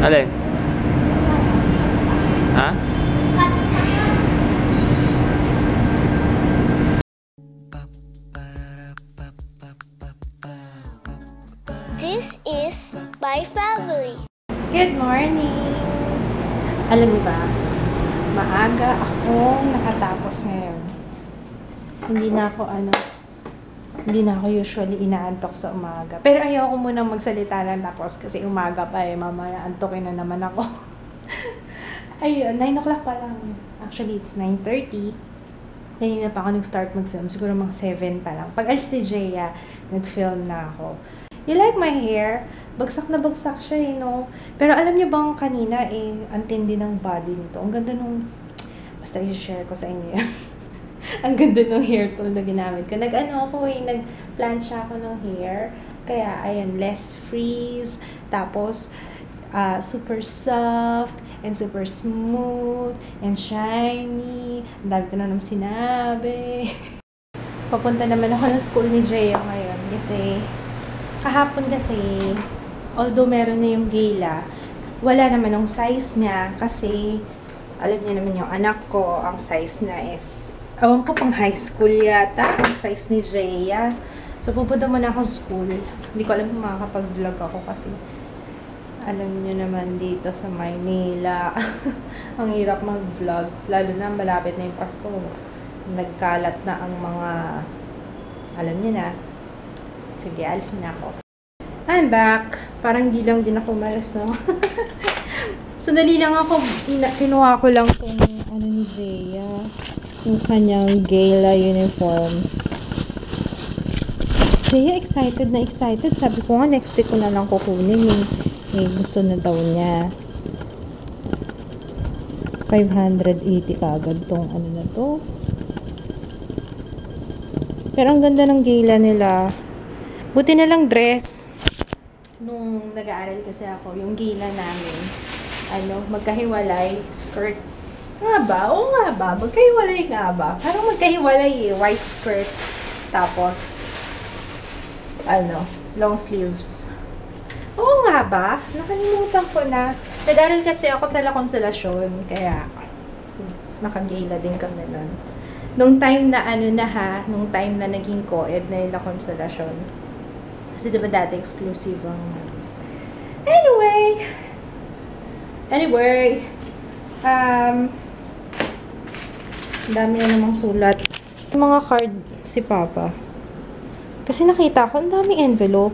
Alin? Ha? This is my family. Good morning! Alam niyo ba, maaga akong nakatapos ngayon. Hindi na ako usually inaantok sa umaga. Pero ayoko munang magsalita ng tapos kasi umaga pa eh. Mamaya antokin na naman ako. Ayun, 9 o'clock pa lang. Actually, it's 9:30. Kanina pa ako nag-start mag-film. Siguro mga 7 pa lang. Pag alis ni Jaya, nag-film na ako. You like my hair? Bagsak na bagsak siya eh, no? Pero alam niyo bang kanina eh, ang tindi ng body nito. Ang ganda nung... Basta i-share ko sa inyo yan. Ang ganda ng hair tool na ginamit ko. Nag-plancha ako ng hair. Kaya, ayan, less frizz. Tapos, super soft and super smooth and shiny. Ang dami ko na naman sinabi. Papunta naman ako ng school ni Jaya ngayon kasi kahapon kasi, although meron na yung gala, wala naman yung size niya kasi alam niyo naman yung anak ko, ang size na is awan ko pang high school yata, ang size ni Jaya. So, pupunta muna akong school. Hindi ko alam kung makakapag-vlog ako kasi alam niyo naman dito sa Maynila, ang hirap mag-vlog. Lalo na malapit na yung Pasko. Nagkalat na ang mga, alam niyo na. Sige, alis mo na ako. I'm back. Parang di lang din ako malas, no? Sandali lang ako, kinuha ko lang kung ano ni Jaya. Yung kanyang gala uniform. Jaya, excited na excited. Sabi ko nga, next week ko na lang kukunin. Eh, gusto na daw niya. 580 kagad tong ano na to. Pero ang ganda ng gala nila. Buti na lang dress. Nung nag-aaral kasi ako, yung gala namin, magkahiwalay, skirt. Nga ba? Oo nga ba? Magkahiwalay nga ba? Parang magkahiwalay eh. White skirt. Tapos, long sleeves. Oo nga ba? Nakalimutan ko na. Nag-aaral kasi ako sa La Consolacion. Kaya, nakagala din kami nun. Nung time na nung time na naging co-ed na yung La Consolacion. Kasi diba dati exclusive ang... Anyway, dami na namang sulat. Mga card si Papa. Kasi nakita ko, ang daming envelope.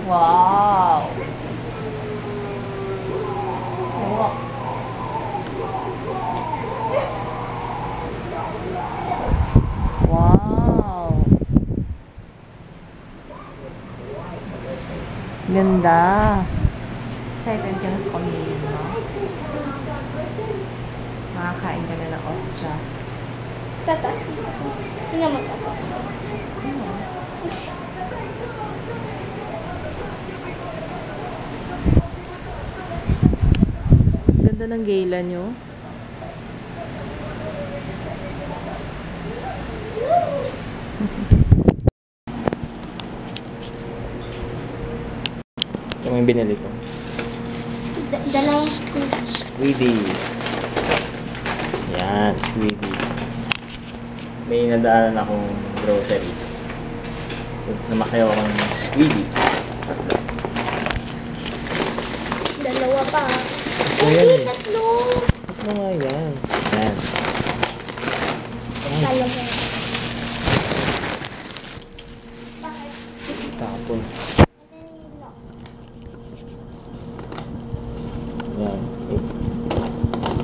Wow! Wow! Ganda! Excited ka na sa pamilya mo? Makakain ka na ng ostya. Tatas dito. Hindi naman tatas. Ganda ng gala nyo. Ito yung binili ko. Dalawang Squiddy. Yan, Squiddy. May nadaanan akong grocery. Namakayaw akong Squiddy. dalawa pa. Ayan eh. Tatlo. Tatlo nga yan. Yan. Dalawa. Tapon. Yan.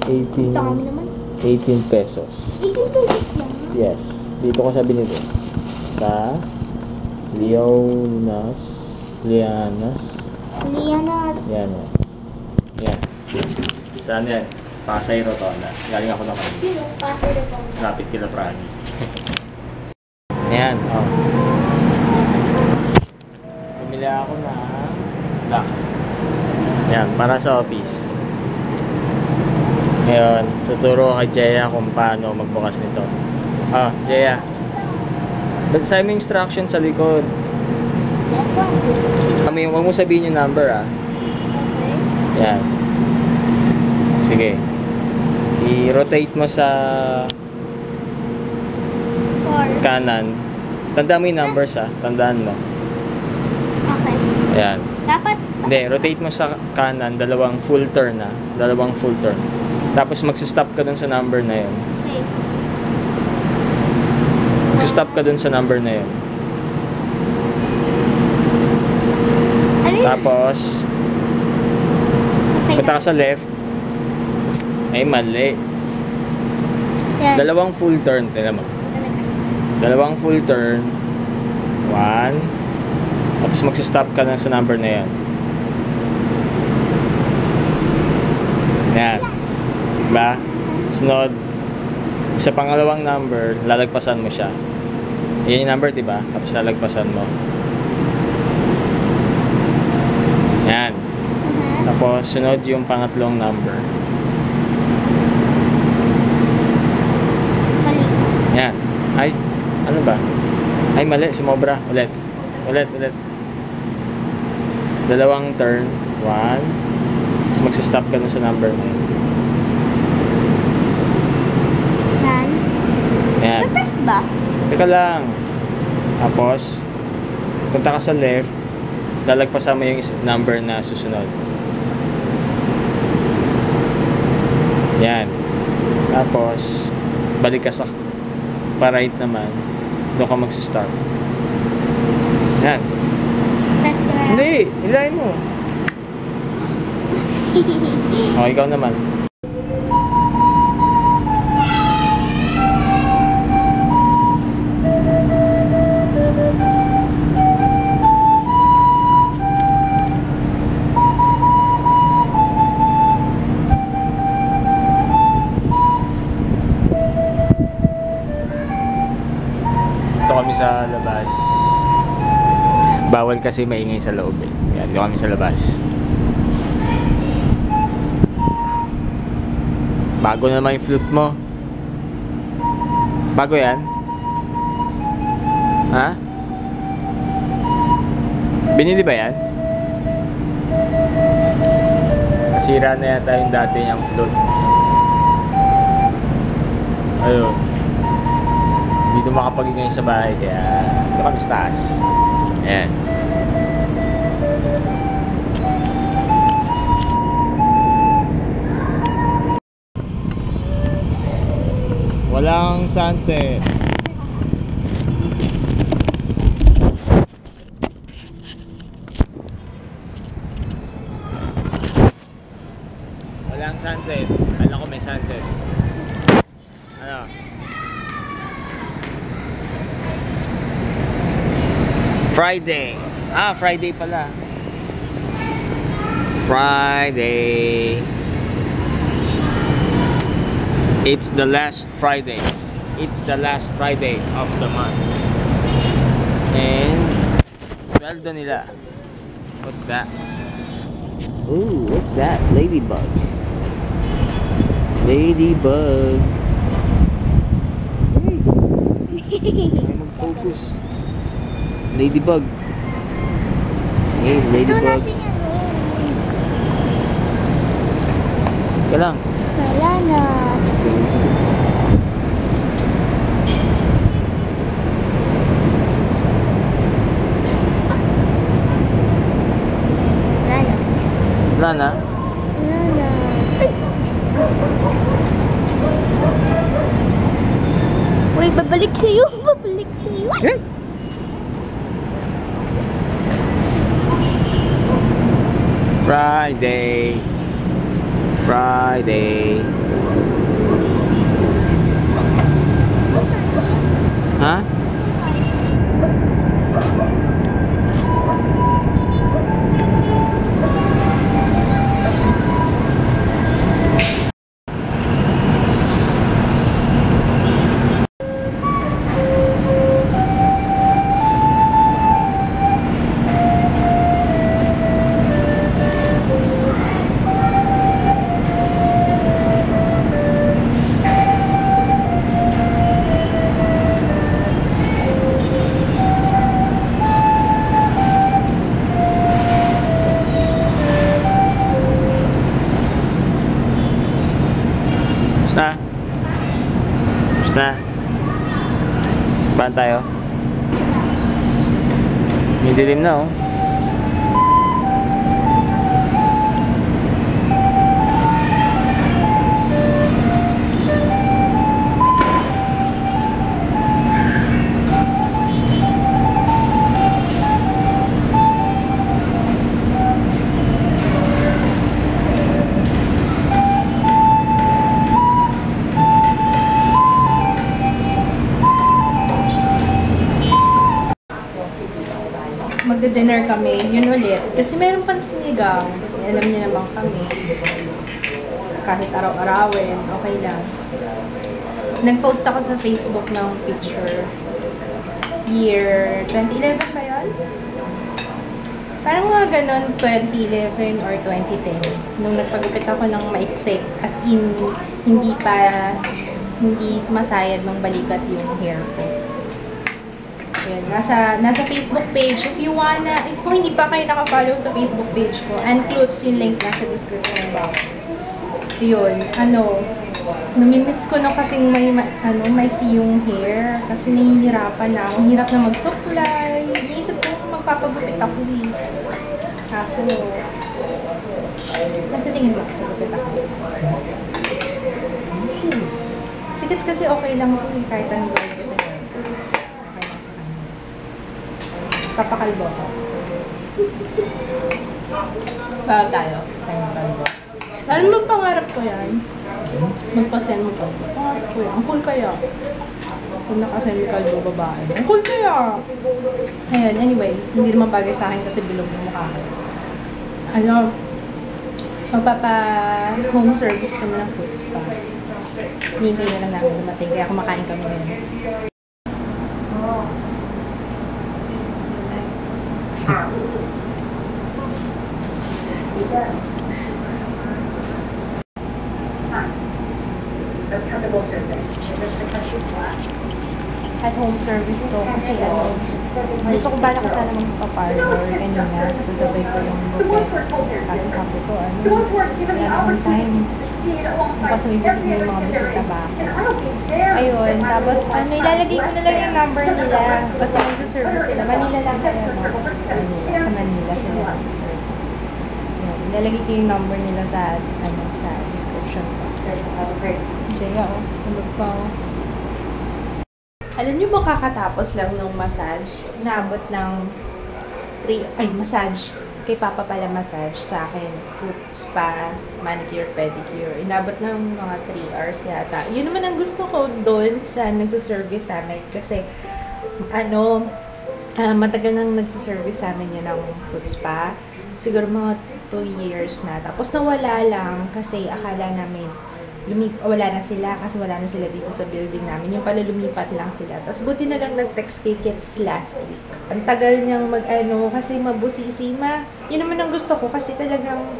18. Dami naman. 18 pesos. 18 pesos lang. Yes. Dito ko siya binili. Sa Lianas. Lianas. Yan. Saan yan? Pasay Rotonda. Galing ako na kami. Sino? Pasay na po. Lapit kila Prague. Ayan. Oh. Bumili ako na lock. Ayan. Para sa office. Ngayon, tuturo kay Jaya kung paano magbukas nito. Jaya. Basahin mo yung instruction sa likod. Huwag mo sabihin yung number Yan. Sige. I-rotate mo sa 4. kanan. Tandaan mo yung numbers Tandaan mo. Okay. Ayan. Dapat, Hindi, rotate mo sa kanan, dalawang full turn Dalawang full turn. Tapos magsistop ka dun sa number na yun. okay. Magsistop ka dun sa number na yun. Ano yun? Tapos, Okay punta na. ka sa left. Ay, mali. Yan. Dalawang full turn. Tignan mo. Dalawang full turn. 1. Tapos magsistop ka na sa number na yan. Yan. Diba? Sunod. Sa pangalawang number, lalagpasan mo siya. Yan yung number, diba? Tapos lalagpasan mo. Yan. Tapos, sunod yung pangatlong number. Mali. Yan. Ay, ano ba? Ay, mali. Sumobra. Ulit. Dalawang turn. 1. Tapos magsistop ka na sa number na yun. Yan. Press ba? Teka lang. Tapos, punta ka sa left. Lalagpasan mo yung number na susunod. Yan. Tapos, balik ka sa pa-right naman. Doon ka magsistart. Yan. Press ko na. Hindi! Ilayin mo. O, ikaw naman. Ito kami sa labas. Bawal kasi maingay sa loob eh. Yan, dito kami sa labas. Bago na naman yung flute mo. Bago yan? Ha? Binili ba yan? Nasira na yata yung dati niyang flute. Ayun. Hindi na makapag-ingay sa bahay kaya dito kami sa taas. Ayan. Walang sunset. Walang sunset. Kala ko may sunset. Ano? Friday. Friday pala. Friday. It's the last Friday. It's the last Friday of the month. And 12 na nila. What's that? Ooh, what's that? Ladybug. Ladybug. Hey. Mag-focus. Ladybug. Hey, Gusto ladybug. natin yan. Ika lang. Wala na. Wala na? Wala na. Ay! Uy, babalik sa'yo. Babalik sa'yo. Eh? Friday. Friday. Ha? Saan tayo? May dilim na oh. Magda-dinner kami, yun ulit. Kasi meron pang sinigang. Alam niyo naman kami. Kahit araw-arawin, okay lang. Nag-post ako sa Facebook ng picture. Year 2011 ba yun? Parang mga ganun, 2011 or 2010. Nung nagpagupit ako ng maiksik. As in, hindi sumasayad ng balikat yung hair ko. Ayan, nasa Facebook page. If you wanna, kung hindi pa kayo naka-follow sa Facebook page ko, Unclothes yung link nasa description box. Yun, namimiss ko na kasing maiksi yung hair. Kasi nahihirapan na. Ang hirap na mag-supply. Naisip ko magpapagupit ako eh. Kaso, nasa tingin mo magpapagupit ako. Sikits kasi okay lang ako eh, kahit anong gawin ko sa hair. Papakalbo ako. Bago tayo. Lalo mo pangarap ko yan. Magpa-send mo to. Pangarap ko yan. Ang cool kaya. Kung naka-send kalbo babae. Ang cool kaya. Ayan, anyway. Hindi naman bagay sa akin kasi bilog ng mukha ko. Magpapa-home service kami ng food spa. Hintay na lang namin dumating. Kaya kumakain kami ngayon. At home service to kasi gusto ko bala ko sana magpa-parlor kanina, sasabay ko yung bukit kasi sabi ko wala na akong time kasi may visit na yung mga bisita ba ako. Ayun, tapos ilalagay ko na lang yung number nila basta magsa-service sila. Manila lang kaya sa Manila sila magsa-service. Ilalagay ko yung number nila sa description box. Siya tulog pa Alam niyo ba kakatapos lang nung massage? Naabot ng massage. Kay Papa pala massage sa akin. Foot spa, manicure, pedicure. Inabot ng mga 3 hours yata. Yun naman ang gusto ko doon sa nagsaservice sa amin. Kasi, matagal nang nagsaservice sa amin yun ng foot spa. Siguro mga 2 years na. Tapos nawala lang kasi akala namin wala na sila kasi wala na sila dito sa building namin. Yung pala lumipat lang sila. Tapos buti na lang nag-text kay Kids last week. Ang tagal niyang kasi mabusisi. Yun naman ang gusto ko kasi talagang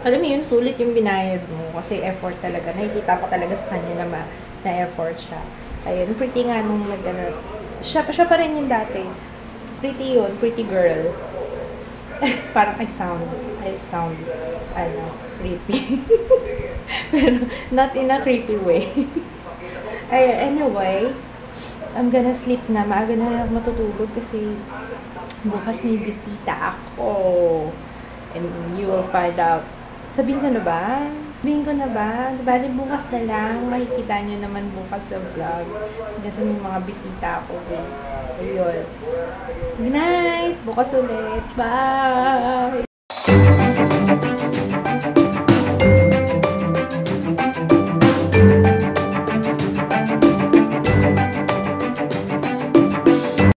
alam mo yun, sulit yung binayad mo kasi effort talaga. Nakikita ko talaga sa kanya na effort siya. Ayun, pretty nga nung siya pa rin yung dati. Pretty yun, pretty girl. Parang I sound creepy. Pero not in a creepy way. Anyway, I'm gonna sleep na. Maaga na lang matutulog kasi bukas may bisita ako. And you will find out. Sabihin ko na ba? Bali bukas na lang. Makikita nyo naman bukas sa vlog. Kasi may mga bisita ako. Ayun. Good night! Bukas ulit. Bye!